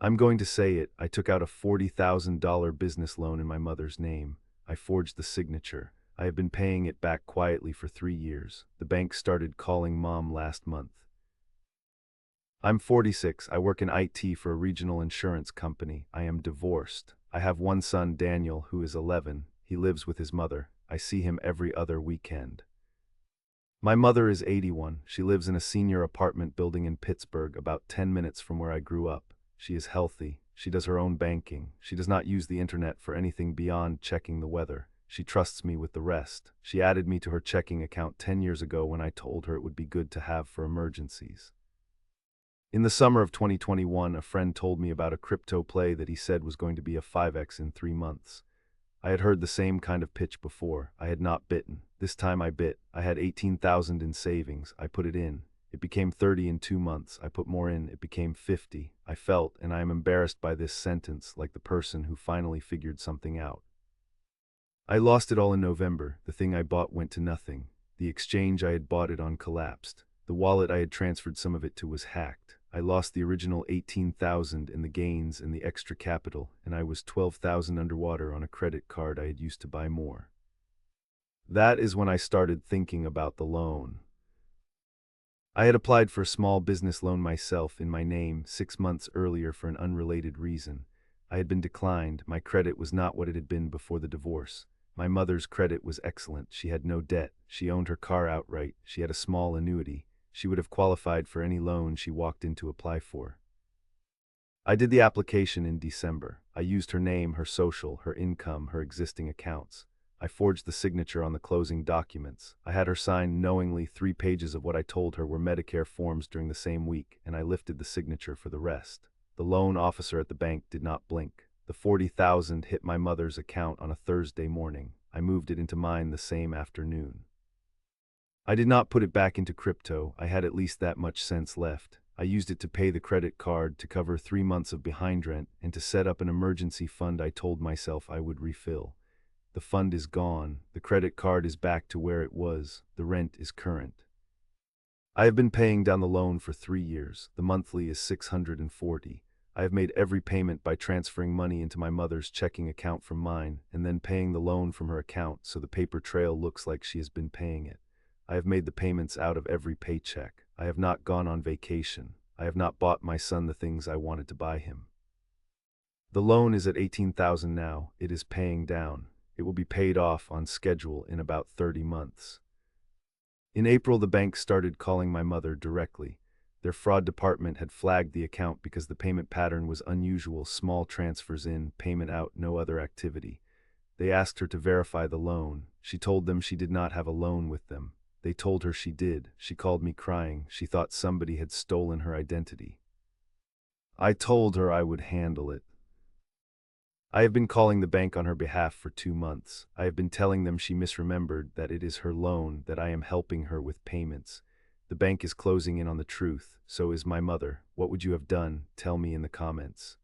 I'm going to say it. I took out a $40,000 business loan in my mother's name. I forged the signature. I have been paying it back quietly for 3 years. The bank started calling mom last month. I'm 46. I work in IT for a regional insurance company. I am divorced. I have one son, Daniel, who is 11. He lives with his mother. I see him every other weekend. My mother is 81. She lives in a senior apartment building in Pittsburgh, about 10 minutes from where I grew up. She is healthy. She does her own banking. She does not use the internet for anything beyond checking the weather. She trusts me with the rest. She added me to her checking account 10 years ago when I told her it would be good to have for emergencies. In the summer of 2021, a friend told me about a crypto play that he said was going to be a 5x in 3 months. I had heard the same kind of pitch before. I had not bitten. This time I bit. I had 18,000 in savings. I put it in. It became 30 in 2 months. I put more in. It became 50. I felt, and I am embarrassed by this sentence, like the person who finally figured something out. I lost it all in November. The thing I bought went to nothing. The exchange I had bought it on collapsed. The wallet I had transferred some of it to was hacked. I lost the original 18,000 in the gains and the extra capital, and I was 12,000 underwater on a credit card I had used to buy more. That is when I started thinking about the loan. I had applied for a small business loan myself in my name 6 months earlier for an unrelated reason. I had been declined. My credit was not what it had been before the divorce. My mother's credit was excellent. She had no debt. She owned her car outright. She had a small annuity. She would have qualified for any loan she walked in to apply for. I did the application in December. I used her name, her social, her income, her existing accounts. I forged the signature on the closing documents. I had her sign knowingly 3 pages of what I told her were Medicare forms during the same week, and I lifted the signature for the rest. The loan officer at the bank did not blink. The 40,000 hit my mother's account on a Thursday morning. I moved it into mine the same afternoon. I did not put it back into crypto. I had at least that much sense left. I used it to pay the credit card, to cover 3 months of behind rent, and to set up an emergency fund I told myself I would refill. The fund is gone. The credit card is back to where it was. The rent is current. I have been paying down the loan for 3 years. The monthly is 640. I have made every payment by transferring money into my mother's checking account from mine, and then paying the loan from her account so the paper trail looks like she has been paying it. I have made the payments out of every paycheck. I have not gone on vacation. I have not bought my son the things I wanted to buy him. The loan is at 18,000 now. It is paying down. It will be paid off on schedule in about 30 months. In April, the bank started calling my mother directly. Their fraud department had flagged the account because the payment pattern was unusual: small transfers in, payment out, no other activity. They asked her to verify the loan. She told them she did not have a loan with them. They told her she did. She called me crying. She thought somebody had stolen her identity. I told her I would handle it. I have been calling the bank on her behalf for 2 months. I have been telling them she misremembered, that it is her loan, that I am helping her with payments. The bank is closing in on the truth. So is my mother. What would you have done? Tell me in the comments.